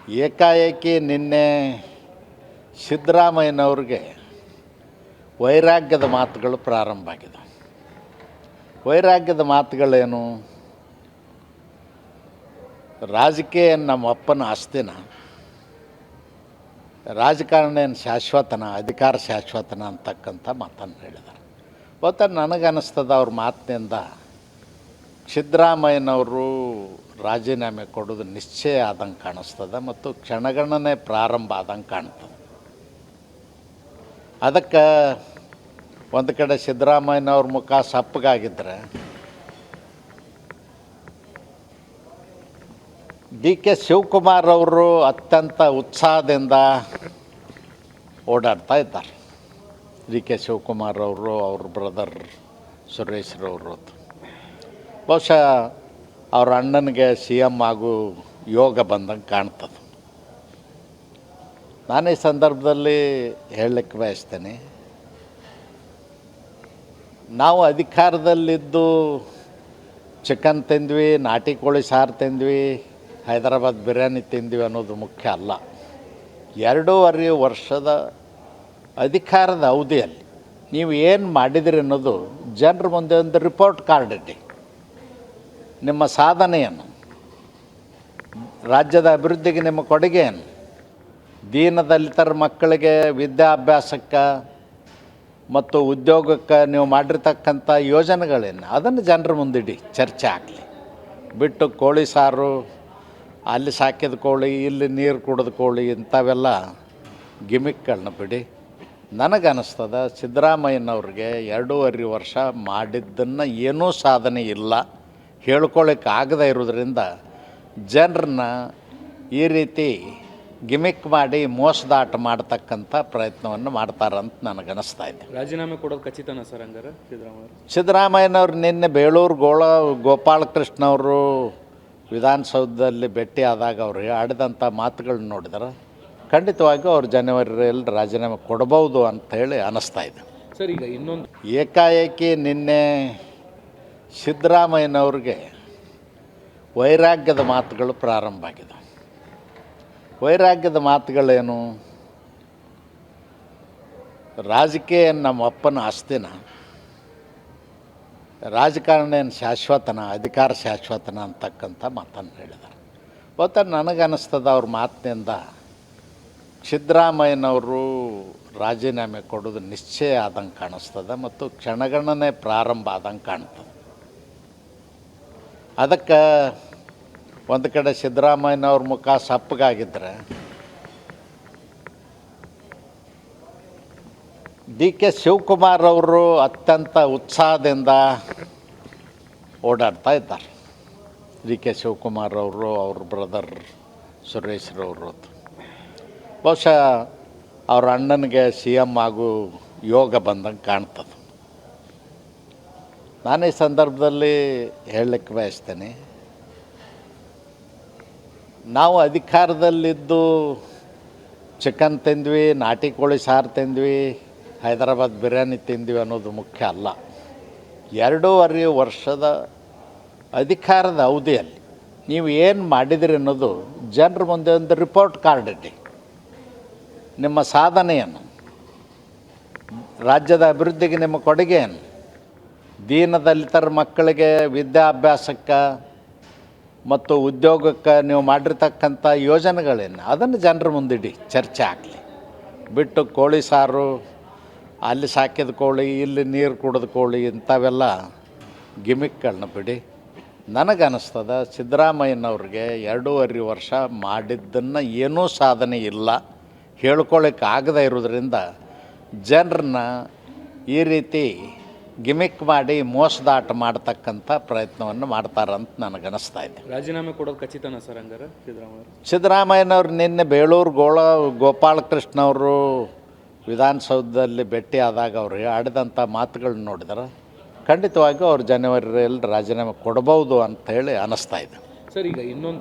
ಏಕಾಏಕಿ ನಿನ್ನೆ ಸಿದ್ದರಾಮಯ್ಯನವ್ರಿಗೆ ವೈರಾಗ್ಯದ ಮಾತುಗಳು ಪ್ರಾರಂಭ ಆಗಿದೆ. ವೈರಾಗ್ಯದ ಮಾತುಗಳೇನು? ರಾಜಕೀಯ ನಮ್ಮ ಅಪ್ಪನ ಆಸ್ತಿನ, ರಾಜಕಾರಣ ಏನು ಶಾಶ್ವತನ, ಅಧಿಕಾರ ಶಾಶ್ವತನ ಅಂತಕ್ಕಂಥ ಮಾತನ್ನು ಹೇಳಿದ್ದಾರೆ. ಇವತ್ತು ನನಗನ್ನಿಸ್ತದ ಅವ್ರ ಮಾತಿನಿಂದ ಸಿದ್ದರಾಮಯ್ಯನವರು ರಾಜೀನಾಮೆ ಕೊಡೋದು ನಿಶ್ಚಯ ಆದಂಗೆ ಕಾಣಿಸ್ತದೆ ಮತ್ತು ಕ್ಷಣಗಣನೆ ಪ್ರಾರಂಭ ಆದಂಗೆ ಕಾಣ್ತದೆ. ಅದಕ್ಕೆ ಒಂದು ಕಡೆ ಸಿದ್ದರಾಮಯ್ಯನವ್ರ ಮುಖ ಸಪ್ಪಗಾಗಿದ್ದರೆ ಡಿ ಕೆ ಶಿವಕುಮಾರ್ ಅವರು ಅತ್ಯಂತ ಉತ್ಸಾಹದಿಂದ ಓಡಾಡ್ತಾ ಇದ್ದಾರೆ. ಡಿ ಕೆ ಶಿವಕುಮಾರ್ ಅವರು, ಅವ್ರ ಬ್ರದರ್ ಸುರೇಶ್ರವರು ಬಹುಶಃ ಅವ್ರ ಅಣ್ಣನಿಗೆ ಸಿ ಎಮ್ ಆಗೋ ಯೋಗ ಬಂದಂಗೆ ಕಾಣ್ತದೆ. ನಾನು ಈ ಸಂದರ್ಭದಲ್ಲಿ ಹೇಳಲಿಕ್ಕೆ ಬಯಸ್ತೇನೆ, ನಾವು ಅಧಿಕಾರದಲ್ಲಿದ್ದು ಚಿಕನ್ ತಿಂದ್ವಿ, ನಾಟಿ ಕೋಳಿ ಸಾರು ತಿಂದ್ವಿ, ಹೈದರಾಬಾದ್ ಬಿರಿಯಾನಿ ತಿಂದ್ವಿ ಅನ್ನೋದು ಮುಖ್ಯ ಅಲ್ಲ. 2.5 ವರ್ಷದ ಅಧಿಕಾರದ ಅವಧಿಯಲ್ಲಿ ನೀವು ಏನು ಮಾಡಿದಿರಿ ಅನ್ನೋದು ಜನರ ಮುಂದೆ ಒಂದು ರಿಪೋರ್ಟ್ ಕಾರ್ಡ್ ಇಡಿ. ನಿಮ್ಮ ಸಾಧನೆಯನ್ನು, ರಾಜ್ಯದ ಅಭಿವೃದ್ಧಿಗೆ ನಿಮ್ಮ ಕೊಡುಗೆ ಏನು, ದೀನದಲಿತರ ಮಕ್ಕಳಿಗೆ ವಿದ್ಯಾಭ್ಯಾಸಕ್ಕೆ ಮತ್ತು ಉದ್ಯೋಗಕ್ಕೆ ನೀವು ಮಾಡಿರ್ತಕ್ಕಂಥ ಯೋಜನೆಗಳೇನು, ಅದನ್ನು ಜನರ ಮುಂದಿಡಿ, ಚರ್ಚೆ ಆಗಲಿ. ಬಿಟ್ಟು ಕೋಳಿ ಸಾರು, ಅಲ್ಲಿ ಸಾಕಿದ ಕೋಳಿ, ಇಲ್ಲಿ ನೀರು ಕುಡಿದ ಕೋಳಿ, ಇಂಥವೆಲ್ಲ ಗಿಮಿಕ್ಗಳನ್ನ ಬಿಡಿ. ನನಗನ್ನಿಸ್ತದ ಸಿದ್ದರಾಮಯ್ಯನವ್ರಿಗೆ 2.5 ವರ್ಷ ಮಾಡಿದ್ದನ್ನು ಏನೂ ಸಾಧನೆ ಇಲ್ಲ, ಹೇಳ್ಕೊಳ್ಳಿಕ್ಕೆ ಆಗದೇ ಇರೋದ್ರಿಂದ ಜನರನ್ನ ಈ ರೀತಿ ಗಿಮಿಕ್ ಮಾಡಿ ಮೋಸದಾಟ ಮಾಡ್ತಕ್ಕಂಥ ಪ್ರಯತ್ನವನ್ನು ಮಾಡ್ತಾರಂತ ನನಗನ್ನಿಸ್ತಾ ಇದೆ. ರಾಜೀನಾಮೆ ಕೊಡೋದು ಖಚಿತನಾ ಸರ್ ಹಂಗಾರೆ ಸಿದ್ದರಾಮಯ್ಯನವ್ರು ನಿನ್ನೆ ಬೇಳೂರು ಗೋಪಾಲಕೃಷ್ಣವರು ವಿಧಾನಸೌಧದಲ್ಲಿ ಭೇಟಿ ಆದಾಗ ಅವರು ಆಡಿದಂಥ ಮಾತುಗಳನ್ನ ನೋಡಿದ್ರೆ ಖಂಡಿತವಾಗಿಯೂ ಅವ್ರು ಜನವರಿಯಲ್ಲಿ ರಾಜೀನಾಮೆ ಕೊಡಬಹುದು ಅಂಥೇಳಿ ಅನ್ನಿಸ್ತಾ ಇದೆ. ಸರ್, ಈಗ ಇನ್ನೊಂದು ಏಕಾಏಕಿ ನಿನ್ನೆ ಸಿದ್ದರಾಮಯ್ಯನವ್ರಿಗೆ ವೈರಾಗ್ಯದ ಮಾತುಗಳು ಪ್ರಾರಂಭ ಆಗಿದೆ. ವೈರಾಗ್ಯದ ಮಾತುಗಳೇನು? ರಾಜಕೀಯ ನಮ್ಮ ಅಪ್ಪನ ಆಸ್ತಿನ, ರಾಜಕಾರಣ ಏನು ಶಾಶ್ವತನ, ಅಧಿಕಾರ ಶಾಶ್ವತನ ಅಂತಕ್ಕಂಥ ಮಾತನ್ನು ಹೇಳಿದ್ದಾರೆ. ಇವತ್ತು ನನಗನ್ನಿಸ್ತದ ಅವ್ರ ಮಾತಿನಿಂದ ಸಿದ್ದರಾಮಯ್ಯನವರು ರಾಜೀನಾಮೆ ಕೊಡೋದು ನಿಶ್ಚಯ ಆದಂಗೆ ಕಾಣಿಸ್ತದೆ ಮತ್ತು ಕ್ಷಣಗಣನೆ ಪ್ರಾರಂಭ ಆದಂಗೆ ಕಾಣ್ತದೆ. ಅದಕ್ಕೆ ಒಂದು ಕಡೆ ಸಿದ್ದರಾಮಯ್ಯನವ್ರ ಮುಖ ಸಪ್ಪಗಾಗಿದ್ದರೆ ಡಿ ಕೆ ಶಿವಕುಮಾರ್ ಅವರು ಅತ್ಯಂತ ಉತ್ಸಾಹದಿಂದ ಓಡಾಡ್ತಾ ಇದ್ದಾರೆ. ಡಿ ಕೆ ಶಿವಕುಮಾರ್ ಅವರು, ಅವ್ರ ಬ್ರದರ್ ಸುರೇಶ್ರವರು ಬಹುಶಃ ಅವ್ರ ಅಣ್ಣನಿಗೆ ಸಿ ಎಮ್ ಆಗೋ ಯೋಗ ಬಂದಂಗೆ ಕಾಣ್ತದೆ. ನಾನು ಈ ಸಂದರ್ಭದಲ್ಲಿ ಹೇಳಲಿಕ್ಕೆ ಬಯಸ್ತೇನೆ, ನಾವು ಅಧಿಕಾರದಲ್ಲಿದ್ದು ಚಿಕನ್ ತಿಂದ್ವಿ, ನಾಟಿ ಕೋಳಿ ಸಾರು ತಿಂದ್ವಿ, ಹೈದರಾಬಾದ್ ಬಿರಿಯಾನಿ ತಿಂದ್ವಿ ಅನ್ನೋದು ಮುಖ್ಯ ಅಲ್ಲ. 2.5 ವರ್ಷದ ಅಧಿಕಾರದ ಅವಧಿಯಲ್ಲಿ ನೀವು ಏನು ಮಾಡಿದಿರಿ ಅನ್ನೋದು ಜನರ ಮುಂದೆ ಒಂದು ರಿಪೋರ್ಟ್ ಕಾರ್ಡ್ ಇಡಿ. ನಿಮ್ಮ ಸಾಧನೆಯನ್ನು, ರಾಜ್ಯದ ಅಭಿವೃದ್ಧಿಗೆ ನಿಮ್ಮ ಕೊಡುಗೆ ಏನು, ದೀನದಲಿತರ ಮಕ್ಕಳಿಗೆ ವಿದ್ಯಾಭ್ಯಾಸಕ್ಕೆ ಮತ್ತು ಉದ್ಯೋಗಕ್ಕೆ ನೀವು ಮಾಡಿರ್ತಕ್ಕಂಥ ಯೋಜನೆಗಳೇನು, ಅದನ್ನು ಜನರ ಮುಂದಿಡಿ, ಚರ್ಚೆ ಆಗಲಿ. ಬಿಟ್ಟು ಕೋಳಿ ಸಾರು, ಅಲ್ಲಿ ಸಾಕಿದ ಕೋಳಿ, ಇಲ್ಲಿ ನೀರು ಕುಡಿದ ಕೋಳಿ, ಇಂಥವೆಲ್ಲ ಗಿಮಿಕ್ಗಳನ್ನ ಬಿಡಿ. ನನಗನ್ನಿಸ್ತದ ಸಿದ್ದರಾಮಯ್ಯನವ್ರಿಗೆ 2.5 ವರ್ಷ ಮಾಡಿದ್ದನ್ನು ಏನೂ ಸಾಧನೆ ಇಲ್ಲ, ಹೇಳ್ಕೊಳ್ಳಿಕ್ಕೆ ಆಗದೇ ಇರೋದ್ರಿಂದ ಜನರನ್ನ ಈ ರೀತಿ ಗಿಮಿಕ್ ಮಾಡಿ ಮೋಸದಾಟ ಮಾಡ್ತಕ್ಕಂಥ ಪ್ರಯತ್ನವನ್ನು ಮಾಡ್ತಾರಂತ ನನಗನ್ನಿಸ್ತಾ ಇದೆ. ರಾಜೀನಾಮೆ ಕೊಡೋದು ಖಚಿತನಾ ಸರ್ ಹಂಗಾರೆ ಸಿದ್ದರಾಮಯ್ಯನವ್ರು ನಿನ್ನೆ ಬೇಳೂರು ಗೋಪಾಲಕೃಷ್ಣವರು ವಿಧಾನಸೌಧದಲ್ಲಿ ಭೇಟಿ ಆದಾಗ ಅವರು ಆಡಿದಂಥ ಮಾತುಗಳನ್ನ ನೋಡಿದ್ರೆ ಖಂಡಿತವಾಗಿಯೂ ಅವ್ರು ಜನವರಿಯಲ್ಲಿ ರಾಜೀನಾಮೆ ಕೊಡಬಹುದು ಅಂಥೇಳಿ ಅನ್ನಿಸ್ತಾ ಇದೆ. ಸರ್, ಈಗ ಇನ್ನೊಂದು